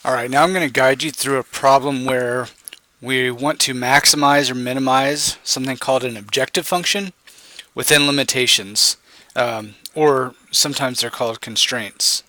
Alright, now I'm going to guide you through a problem where we want to maximize or minimize something called an objective function within limitations, or sometimes they're called constraints.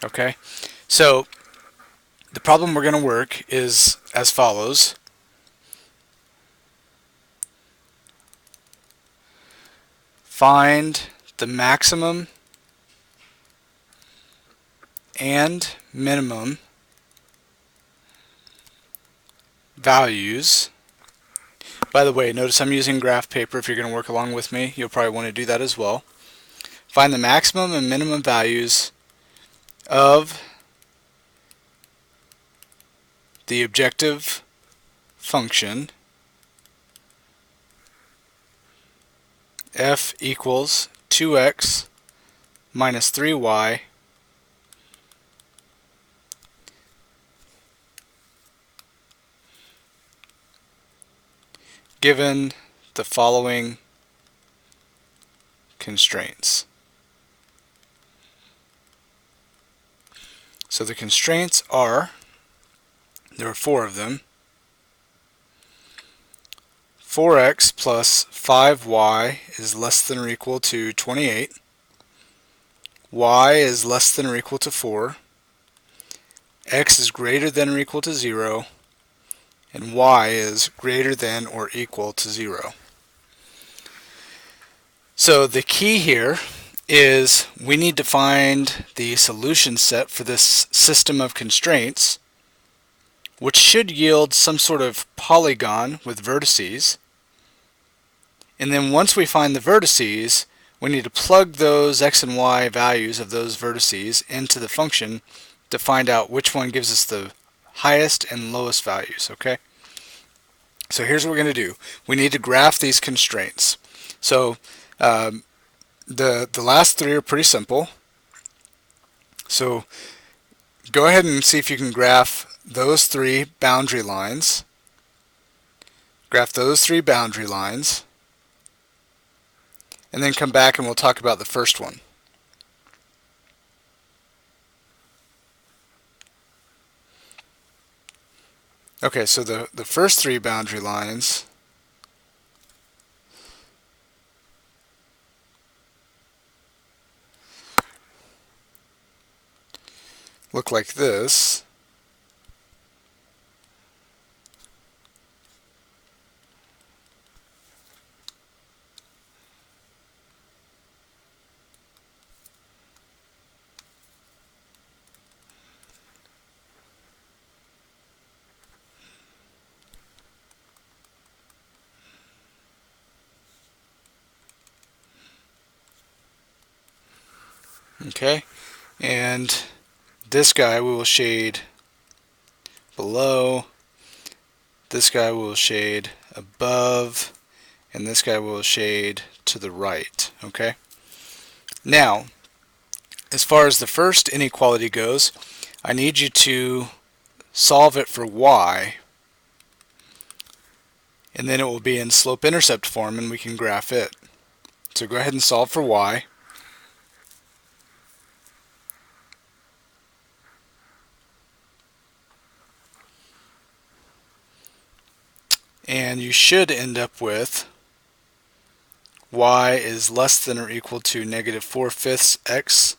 Okay, so the problem we're going to work is as follows. Find the maximum and minimum values. By the way, notice I'm using graph paper. If you're going to work along with me, you'll probably want to do that as well. Find the maximum and minimum values of the objective function f equals 2x minus 3y given the following constraints. So the constraints are, there are 4 of them. 4x plus 5y is less than or equal to 28. Y is less than or equal to 4. X is greater than or equal to 0. And y is greater than or equal to 0. So the key here is we need to find the solution set for this system of constraints, which should yield some sort of polygon with vertices. And then once we find the vertices, we need to plug those x and y values of those vertices into the function to find out which one gives us the highest and lowest values, okay? So here's what we're going to do. We need to graph these constraints. So the last 3 are pretty simple. So go ahead and see if you can graph those 3 boundary lines. Graph those 3 boundary lines. And then come back and we'll talk about the first one. Okay, so the first 3 boundary lines look like this. Okay, and this guy we will shade below, this guy we will shade above, and this guy we will shade to the right. Okay, now as far as the first inequality goes, I need you to solve it for y, and then it will be in slope-intercept form and we can graph it. So go ahead and solve for y. And you should end up with y is less than or equal to negative 4/5 x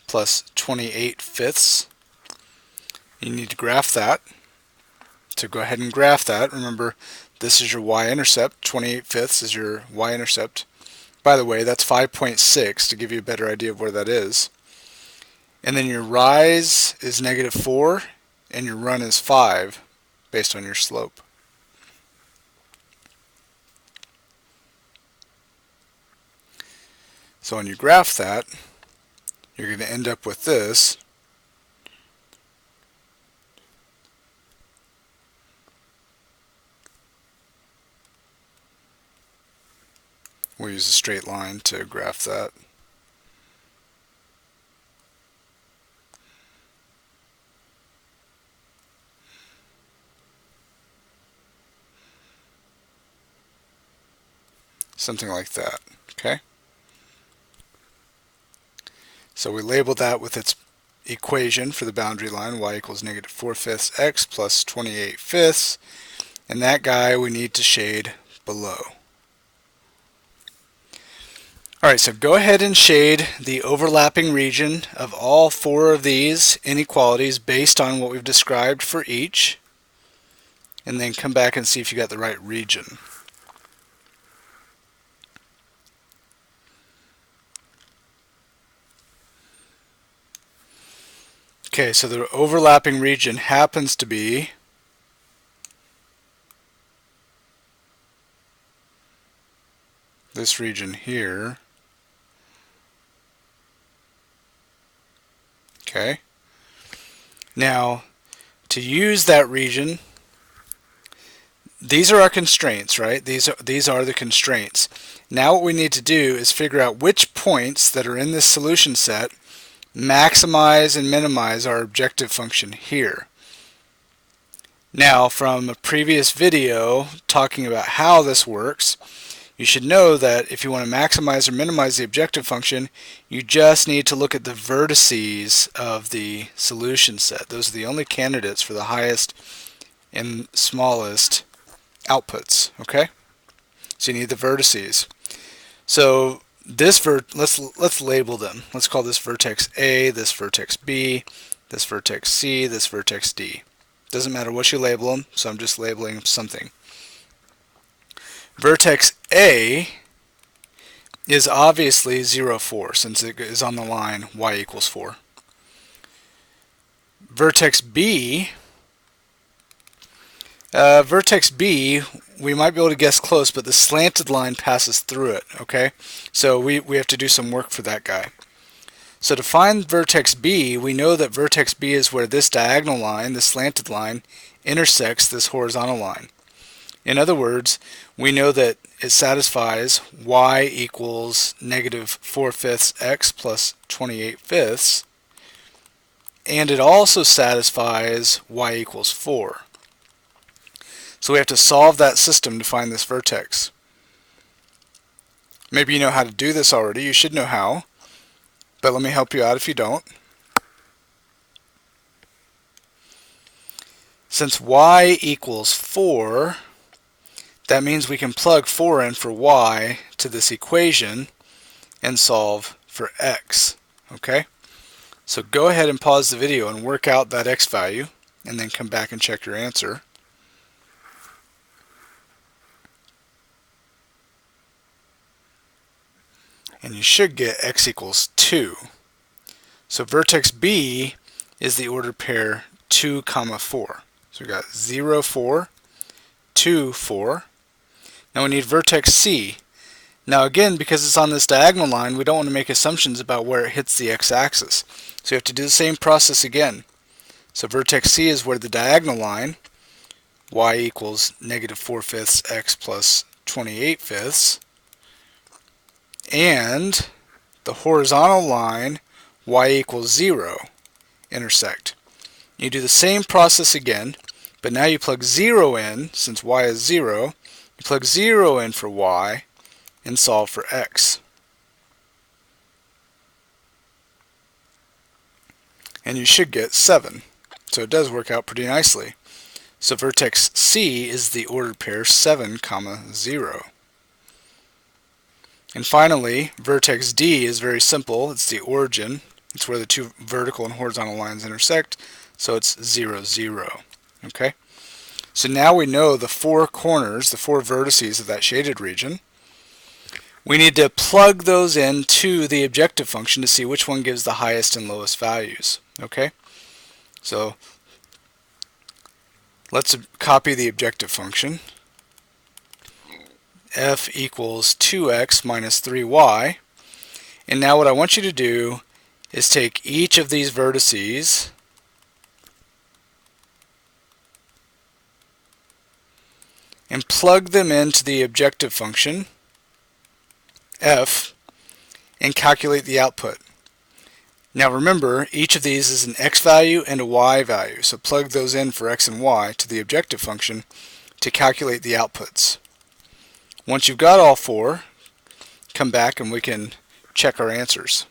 plus 28/5. You need to graph that. So go ahead and graph that. Remember, this is your y-intercept. 28/5 is your y-intercept. By the way, that's 5.6 to give you a better idea of where that is. And then your rise is negative 4 and your run is 5 based on your slope. So when you graph that, you're going to end up with this. We'll use a straight line to graph that. Something like that, okay? So we label that with its equation for the boundary line, y equals negative 4/5 x plus 28/5, and that guy we need to shade below. Alright, so go ahead and shade the overlapping region of all four of these inequalities based on what we've described for each, and then come back and see if you got the right region. Okay, so the overlapping region happens to be this region here. Okay. Now, to use that region, these are our constraints, right? These are the constraints. Now what we need to do is figure out which points that are in this solution set maximize and minimize our objective function here. Now, from a previous video talking about how this works, you should know that if you want to maximize or minimize the objective function, you just need to look at the vertices of the solution set. Those are the only candidates for the highest and smallest outputs, okay? So you need the vertices. So this let's label them. Let's call this vertex A, this vertex B, this vertex C, this vertex D. Doesn't matter what you label them, so I'm just labeling something. Vertex A is obviously 0, 4, since it is on the line y equals 4. Vertex B, we might be able to guess close, but the slanted line passes through it, okay? So we have to do some work for that guy. So to find vertex B, we know that vertex B is where this diagonal line, this slanted line, intersects this horizontal line. In other words, we know that it satisfies y equals negative 4/5 x plus 28/5, and it also satisfies y equals 4. So we have to solve that system to find this vertex. Maybe you know how to do this already. You should know how, but let me help you out if you don't. Since y equals 4, that means we can plug 4 in for y to this equation and solve for x. Okay? So go ahead and pause the video and work out that x value, and then come back and check your answer. And you should get x equals 2. So vertex B is the ordered pair 2, 4. So we got 0, 4, 2, 4. Now we need vertex C. Now again, because it's on this diagonal line, we don't want to make assumptions about where it hits the x-axis. So you have to do the same process again. So vertex C is where the diagonal line, y equals negative 4/5 x plus 28/5, and the horizontal line, y equals 0, intersect. You do the same process again, but now you plug 0 in, since y is 0, you plug 0 in for y and solve for x. And you should get 7. So it does work out pretty nicely. So vertex C is the ordered pair 7, 0. And finally, vertex D is very simple. It's the origin. It's where the two vertical and horizontal lines intersect. So it's 0, 0. Okay? So now we know the four corners, the four vertices of that shaded region. We need to plug those into the objective function to see which one gives the highest and lowest values. Okay? So let's copy the objective function. F equals 2x minus 3y. And now what I want you to do is take each of these vertices and plug them into the objective function, f, and calculate the output. Now remember, each of these is an x value and a y value, so plug those in for x and y to the objective function to calculate the outputs. Once you've got all four, come back and we can check our answers.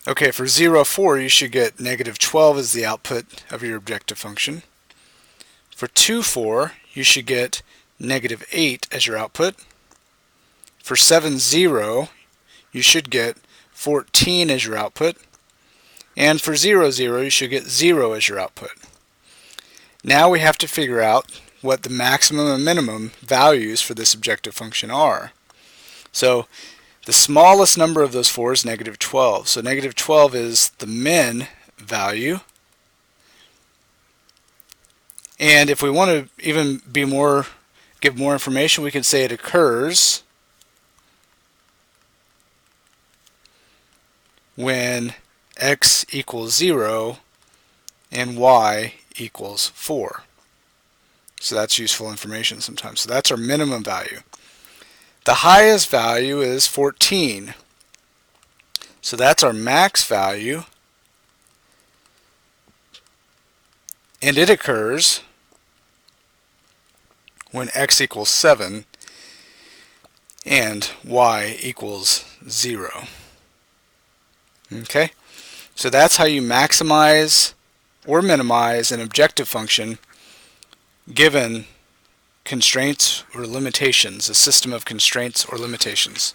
Okay, for 0, 4, you should get negative 12 as the output of your objective function. For 2, 4, you should get negative 8 as your output. For 7, 0, you should get 14 as your output. And for 0, 0, you should get 0 as your output. Now we have to figure out what the maximum and minimum values for this objective function are. So the smallest number of those 4 is negative 12. So negative 12 is the min value. And if we want to even give more information, we can say it occurs when x equals 0 and y equals 4. So that's useful information sometimes. So that's our minimum value. The highest value is 14. So that's our max value. And it occurs when x equals 7 and y equals 0. Okay? So that's how you maximize or minimize an objective function given constraints or limitations, a system of constraints or limitations.